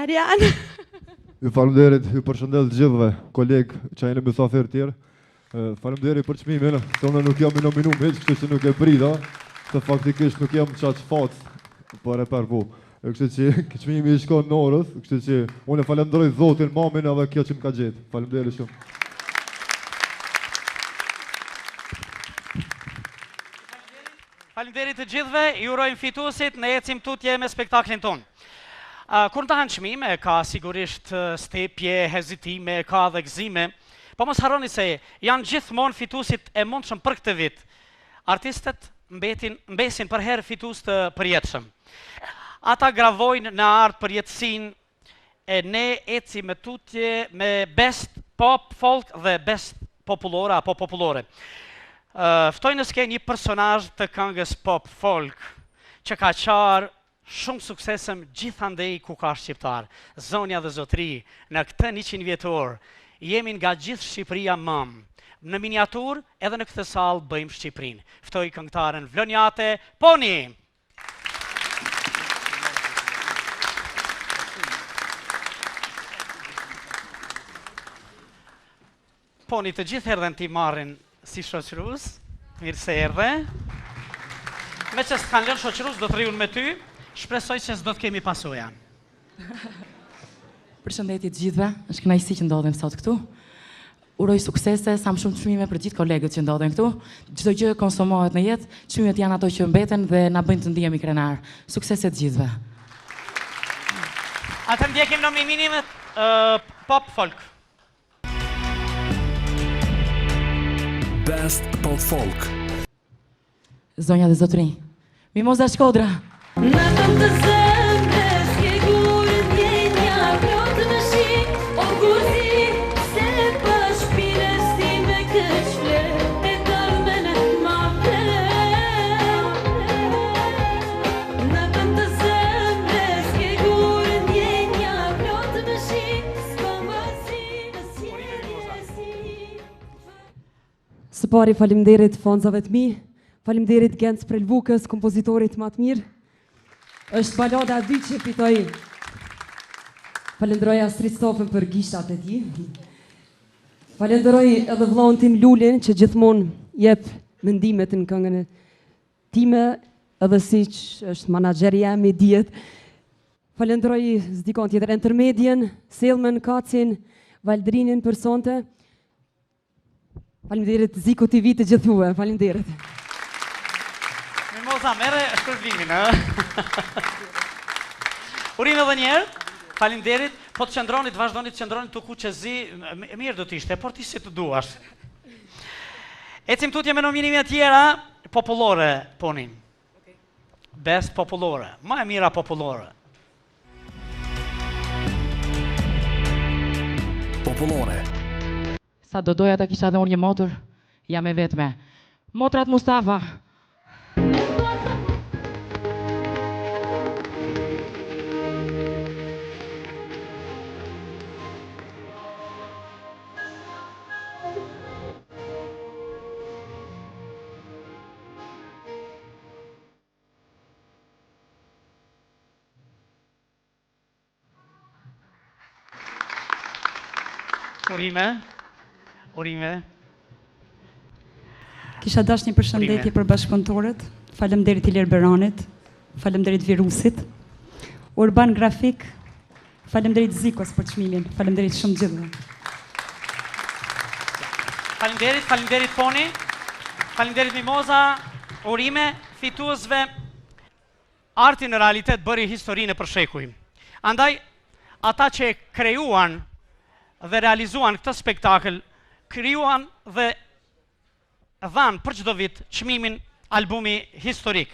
[SPEAKER 5] Ariane.
[SPEAKER 14] Ju faleminderit, ju përshëndes të gjithëve, kolegë që jeni mysafir tjerë. Faleminderit për çmimin, tonë nuk jam i nominuar, kështu që nuk e prita, se faktikisht nuk jam çaq fat për e përvu. Kështu që çmimi i shkon Norës, kështu që unë falenderoj Zotin, mamin edhe kjo që më ka gjetë. Faleminderit shumë.
[SPEAKER 2] Faleminderit të gjithëve, ju urojmë fituesit, ne ecim tutje me spektaklin ton. Kur ndahen çmime, ka sigurisht stepje, hezitime, ka dhe gëzime, po mos harroni se janë gjithmonë fituesit e mundshëm për këtë vit. Artistët mbesin për herë fitues të përjetshëm. Ata gravojnë në art përjetësinë e ne ecim me tutje me best pop, folk dhe best popullore apo popullore. Ftoj në skenë një personazh të këngës pop folk që ka qarë shumë suksesëm gjithandej ku ka shqiptar. Zonja dhe zotri, në këtë 100 vjetor, jemi nga gjithë Shqipëria mëm. Në miniatur edhe në këtë salë bëjmë Shqipërinë. Ftoj këngëtaren Vlonjate Poni. Poni, të gjithë erdhen ti marrin si shoqërus, mirë se erdhe. Me që s'kan lënë shoqërus, do të rriun me ty, shpresoj që s'do të kemi pasoja.
[SPEAKER 13] Përshëndetje të gjithëve, është kënaqësi që ndodhem sot këtu. Uroj suksese, sa më shumë çmime për gjithë kolegët që ndodhen këtu. Çdo gjë konsumohet në jetë, çmimet janë ato që mbeten dhe na bëjnë të ndihemi krenar. Suksese të gjithëve.
[SPEAKER 2] Atë ndjekim nominimet pop folk.
[SPEAKER 1] Best Pop Folk.
[SPEAKER 13] Zonja dhe zotri, Mimoza Shkodra.
[SPEAKER 12] Në tëm të zemrës, ke gurët njenja, plotë në shi, o gurëzi, se pash pires ti me këqle, e darmenet ma plem. Në tëm të zemrës, ke gurët njenja, plotë në shi, s'ka vazi në sjellje si.
[SPEAKER 15] Së pari faleminderit fonzave të mi, faleminderit Genc Prelvukës, kompozitorit më të mirë. Është balada e dytë që fitoi. Falenderoj Astrid Stofën për gishtat e tij. Falenderoj edhe vllahun tim Lulin që gjithmonë jep mendimet në këngën e time, edhe siç është menaxheri jam i diet. Falenderoj s'dikon tjetër Intermedien, Selmen Kacin, Valdrinin për sonte. Faleminderit Ziko TV të gjithë juve, faleminderit.
[SPEAKER 2] Mimoza, mere shpërblimin, Urime edhe njerë, faleminderit, po të qëndronit, vazhdonit të qëndronit të kuqezi, mirë do t'ishte, por ti si të duash. Ecim tutje me nominime tjera, popullore, Poni. Best popullore, ma e mira popullore.
[SPEAKER 1] Popullore.
[SPEAKER 13] Sa do doja ta kisha dhe unë një motor, jam e vetme. Motrat Mustafa.
[SPEAKER 2] Urime.
[SPEAKER 16] Kisha dash një përshëndetje për bashkëpunëtorët. Faleminderit Ilir Beranit, faleminderit Virusit. Urban Grafik, faleminderit Zikos për çmimin. Faleminderit shumë gjithëve.
[SPEAKER 2] Faleminderit Poni. Faleminderit Mimoza. Urime fituesve. Arti në realitet bëri historinë për shekuj. Andaj ata që krijuan dhe realizuan këtë spektakël, krijuan dhe dhanë për çdo vit çmimin albumi historik.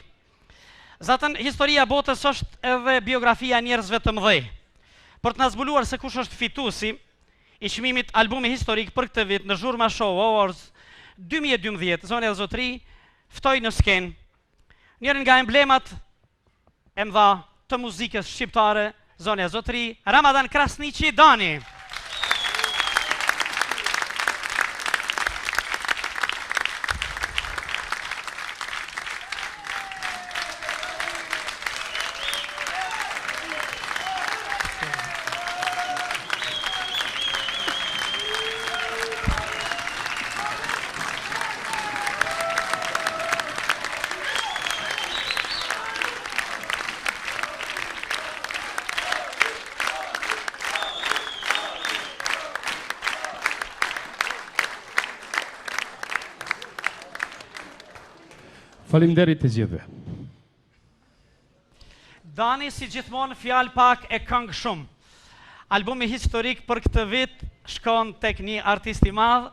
[SPEAKER 2] Zatën, historia botës është edhe biografia njerëzve të mëdhej. Për të na zbuluar se kush është fituesi i çmimit albumi historik për këtë vit në Zhurma Show Awards 2012, zonja dhe zotri, ftoi në skenë njërin nga emblemat e mëdha të muzikës shqiptare, zonja dhe zotri, Ramadan Krasniqi Dani.
[SPEAKER 11] Faleminderit të gjithëve.
[SPEAKER 2] Dani, si gjithmonë, fjalë pak e këngë shumë. Albumi historik për këtë vit shkon tek një artist i madh,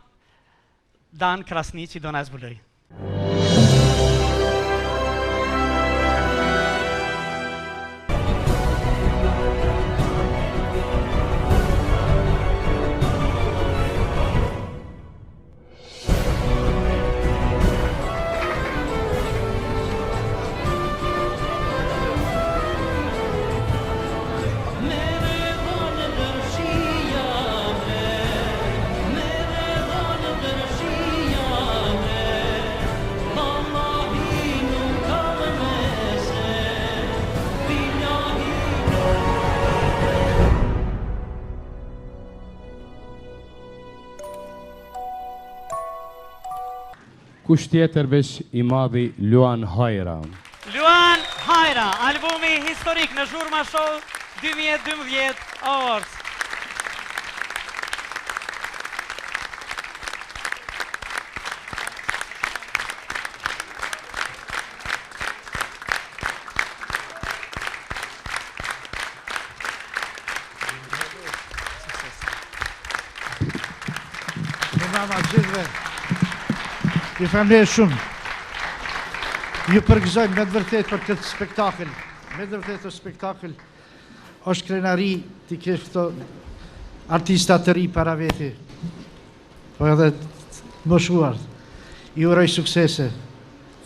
[SPEAKER 2] Dan Krasniqi, do na zbuloj.
[SPEAKER 18] kush tjetër veç I madhi Luan Hajra.
[SPEAKER 2] Luan Hajra, albumi historik në Zhurma Show 2012 Awards.
[SPEAKER 19] Ju falenderoj shumë. Ju përgëzoj me të vërtet për këtë spektakël. Me të vërtet këtë spektakël është krenari t'i kesh këto artista të ri para veti. Po edhe të moshuar. Ju uroj suksese.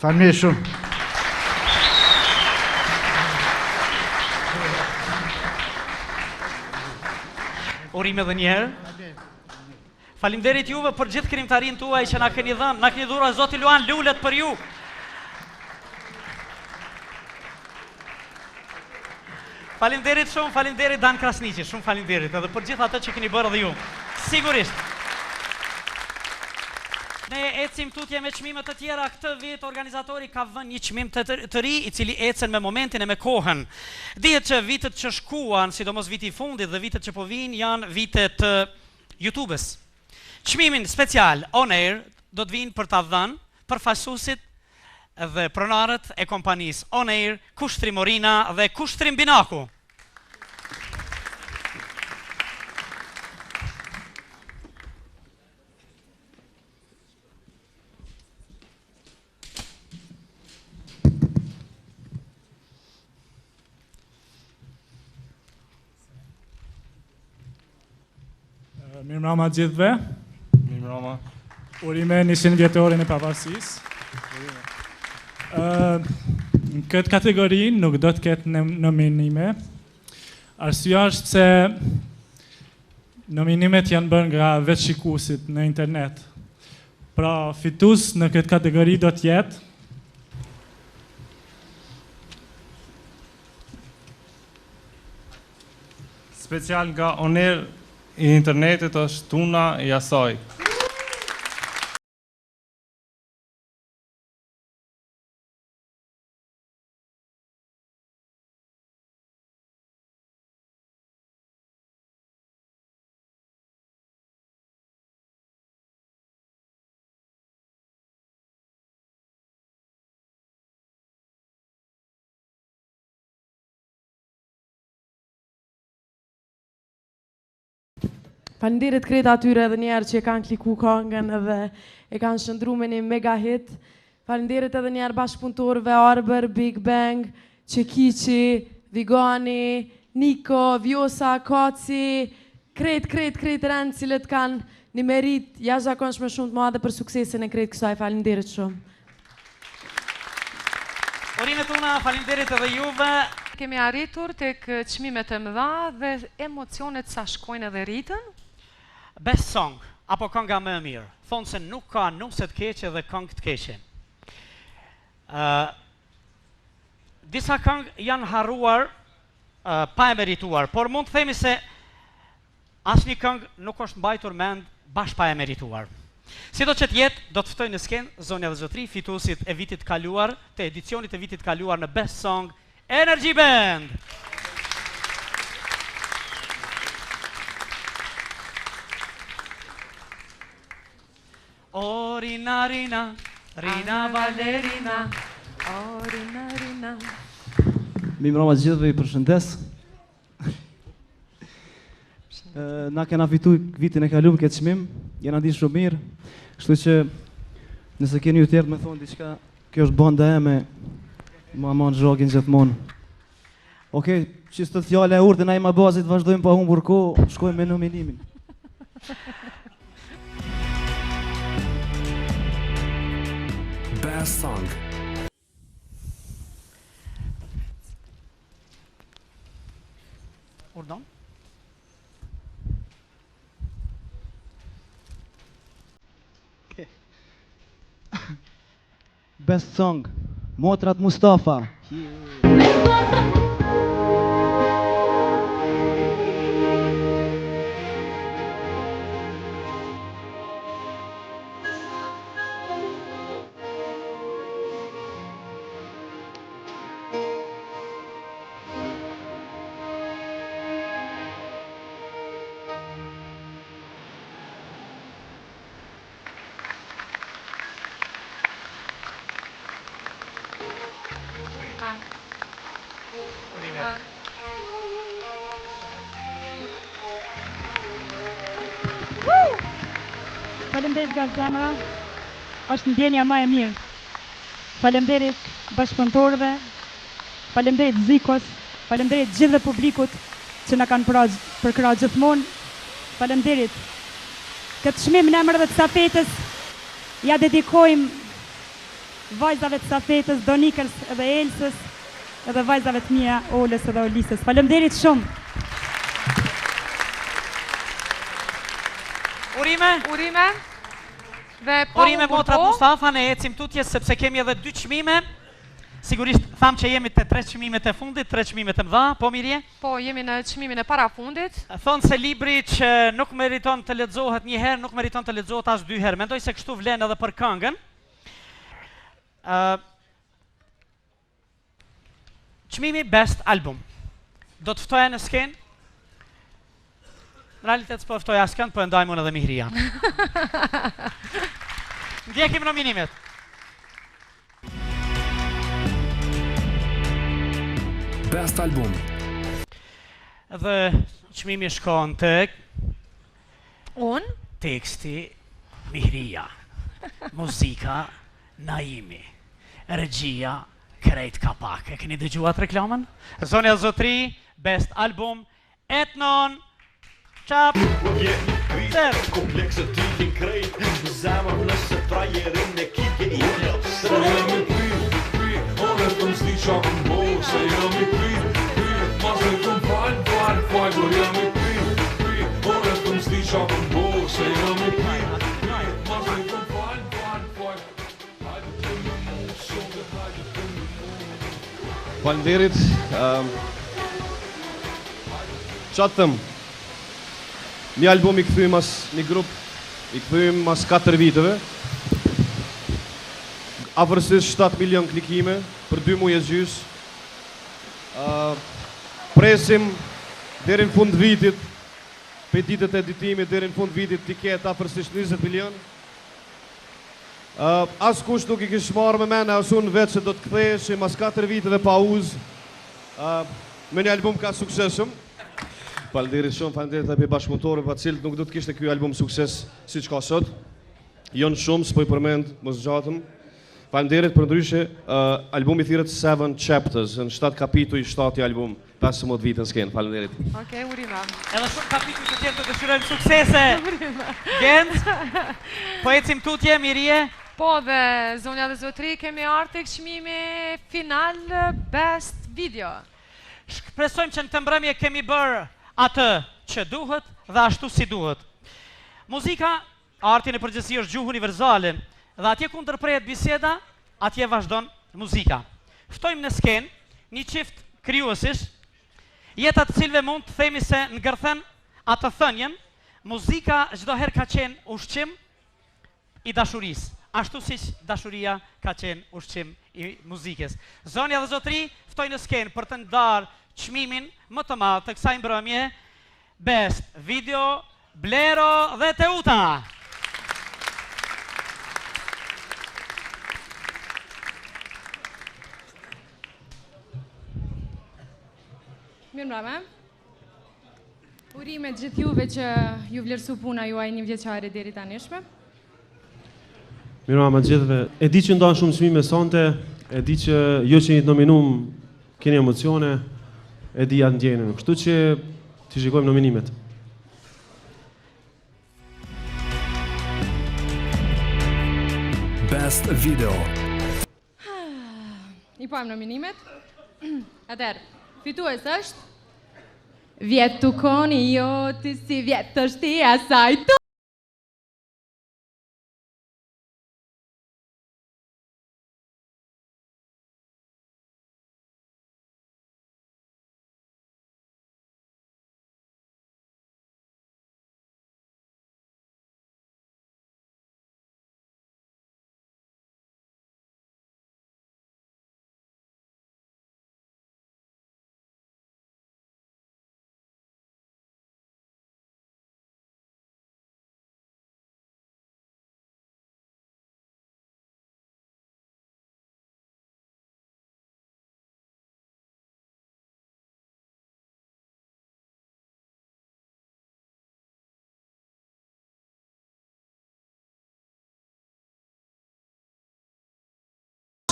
[SPEAKER 19] Falenderoj shumë.
[SPEAKER 2] Urim edhe një herë. Faleminderit juve për gjithë krijimtarinë tuaj që na keni dhënë, na keni dhuruar Zoti Luan lulet për ju. Faleminderit shumë, faleminderit Dan Krasniqi, shumë faleminderit edhe për gjithë ato që keni bërë edhe ju. Sigurisht. Ne ecim tutje me çmime të tjera. Këtë vit organizatori ka vënë një çmim të ri I cili ecën me momentin e me kohën. Dihet që vitet që shkuan, sidomos viti I fundit dhe vitet që po vijnë janë vitet YouTube-s. Çmimin special on air do të vinë për ta dhënë përfaqësuesit dhe pronarët e kompanisë On Air, Kushtri Morina dhe Kushtri Mbinaku.
[SPEAKER 23] Mirëmbrëma gjithëve.
[SPEAKER 20] Mirëmbrëma.
[SPEAKER 23] Urime 100 vjetorin e pavarësisë. Në këtë kategori nuk do të ketë nominime. Arsyeja është se nominimet janë bërë nga vetë shikuesit në internet. Pra fitues në këtë kategori do të jetë
[SPEAKER 20] special nga On Air I internetit është Tuna Jasaj.
[SPEAKER 17] Faleminderit krejt atyre edhe njerë që e kanë kliku këngën edhe e kanë shëndru me një mega hit. Faleminderit edhe njerë bashkëpunëtorëve Arbër, Big Bang, Çekiçi, Vigani, Niko, Vjosa, Kaci, krejt rëndë cilët kanë një merit jashtëzakonshme shumë të madhe për suksesin e krejt kësaj. Faleminderit shumë.
[SPEAKER 2] Orime tuna, faleminderit edhe juve.
[SPEAKER 3] Kemi arritur tek çmimet e mëdha dhe emocionet sa shkojnë edhe rritën.
[SPEAKER 2] Best song, apo kënga më e mirë. Thonë se nuk ka nuse të keqe dhe këngë të keqe. Disa këngë janë harruar pa e merituar, por mund të themi se asnjë këngë nuk është mbajtur mend bash pa e merituar. Sido që të jetë, do të ftoj në skenë zonja dhe zotri fituesit e vitit kaluar, të edicionit e vitit kaluar në Best Song Energy Band. O Rina Rina, Rina Valerina, o Rina Rina.
[SPEAKER 25] Mirëmbrëma gjithëve, I përshëndes. Na kena fitu vitin e kaluar këtë çmim, jena di shumë mirë. Kështu që nëse keni ju tjerë me thonë diçka, kjo është banda eme, ma manë zhogin gjithmonë. Okej, qistë të fjale e urtë, na I ma bazit, vazhdojmë pa humbur kohë, shkojmë me nominimin.
[SPEAKER 1] Best Song.
[SPEAKER 2] Urdon?
[SPEAKER 25] Best Song, Motrat Mustafa.
[SPEAKER 16] Faleminderit nga zemra. Është ndjenja më e mirë. Faleminderit bashkëpunëtorëve. Faleminderit Zikos. Faleminderit gjithë publikut që na kanë përkrahur gjithmonë. Faleminderit. Këtë çmim në emër të stafetës ja dedikojmë vajzave të stafetës, Donikës edhe Elsës, edhe vajzave të mia, Olës edhe Olisës. Faleminderit shumë.
[SPEAKER 2] Urime.
[SPEAKER 3] Dhe
[SPEAKER 2] Urime motrat Mustafa, ne ecim tutje sepse kemi edhe 2 çmime. Sigurisht tham që jemi te 3 çmimet e fundit, 3 çmimet e mëdha, po Mirje?
[SPEAKER 3] Po, jemi në çmimin e parafundit.
[SPEAKER 2] Thonë se libri që nuk meriton të lexohet një herë, nuk meriton të lexohet as 2 herë. Mendoj se kështu vlen edhe për këngën. Çmimi Best Album. Do të ftoja në skenë. Në realitet s'po ftoja askënd, po e ndajmë unë edhe Mihria. Ndjekim nominimet.
[SPEAKER 1] Best Album.
[SPEAKER 2] Dhe çmimi shkon tek teksti Mihria, muzika Naimi, regjia Krejt Kapak. E keni dëgjuat reklamën? Zonja dhe zotri, Best Album, Etnon, Qap,
[SPEAKER 6] Komplekset tykin krejt, zemër nëse trajerin e kike i ljop. Se jam i py, onë të msti qa këm bo. Se jam i py, mas e këm fal, por jam i py, onë të msti qa këm bo. Se jam i py, mas e këm fal, hajde të më mu, shumë hajde të më mu.
[SPEAKER 9] Faleminderit. Qatë thëmë, një album i këthymë as një grup, i këthymë as 4 viteve. Afërsisht 7 milion klikime për 2 muaj e gjys. Presim deri në fund vitit, për ditët e editimit deri në fund vitit t'i ketë afërsisht 20 milion. As kush nuk i kish marrë me mene, as unë vetë që do të ktheheshim as 4 viteve pauzë me një album ka sukseshëm. Faleminderit shumë, faleminderit edhe bashkëpunëtorëve pa cilët nuk do të kishte ky album sukses siç ka sot. Janë shumë, s'po i përmend, mos zgjatëm. Faleminderit për ndryshe, albumi thirret 7 Chapters, në 7 kapituj 7 album, 15 vite në skenë. Faleminderit.
[SPEAKER 3] Okej, urime.
[SPEAKER 2] Edhe shumë kapituj të tjerë të dëshirojmë suksese. Gent, po ecim tutje, Mirje.
[SPEAKER 3] Po dhe zonja dhe zotri, kemi ardhur tek çmimi final Best Video.
[SPEAKER 2] Shpresojmë që në të mbrëmje kemi bërë atë që duhet dhe ashtu si duhet. Muzika, arti në përgjithësi është gjuhë universale dhe atje ku ndërprehet biseda, atje vazhdon muzika. Ftojmë në skenë një çift krijuesish, jeta të cilëve mund të themi se ngërthen atë thënien, muzika çdo herë ka qenë ushqim i dashurisë, ashtu siç dashuria ka qenë ushqim i muzikës. Zonja dhe zotri, ftoj në skenë për të ndarë çmimin më të madh të kësaj mbrëmje, Best Video, Blero dhe Teuta.
[SPEAKER 7] Mirëmbrëma. Urime gjithë juve që ju vlerësu puna juaj një vjeçare deri tanishme.
[SPEAKER 9] Mirëmbrëma gjithëve. E di që ndonë shumë çmime sonte, e di që jo që një nominum keni emocione, e di atë ndjenën. Kështu që t'i shikojmë nominimet.
[SPEAKER 1] Best Video.
[SPEAKER 7] I pojmë nominimet. Atëherë, fitues është Vjetë tu koni jo ti si vjetë është i asaj tu.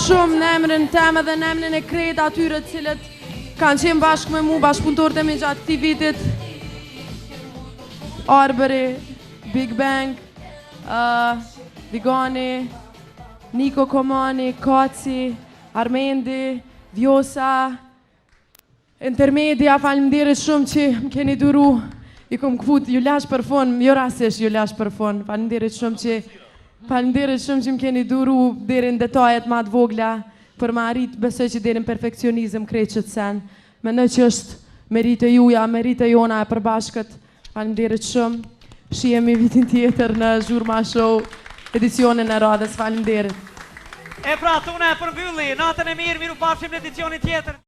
[SPEAKER 17] shumë në emrin tem dhe në emrin e krejt atyre cilët kanë qenë bashkë me mu, bashkëpunëtorët e mi gjatë këtij vitit. Arbëri, Big Bang, Vigani, Niko Komani, Kaci, Armendi, Vjosa, Intermedia, faleminderit shumë që më keni duru. I kom këput, ju lash për fond, jo rasisht ju lash për fond. Faleminderit shumë që më keni duru deri në detajet ma të vogla për ma arrit, besoj që deri në perfekcionizëm krejt që të sen. Mendoj që është merite juja, merite jona e përbashkët. Faleminderit shumë. Shihemi vitin tjetër në Zhurma Show, edicionin e radhës. Faleminderit.
[SPEAKER 2] E pra, tune e përmbylli, natën e mirë, miru pafshim në edicionin tjetër.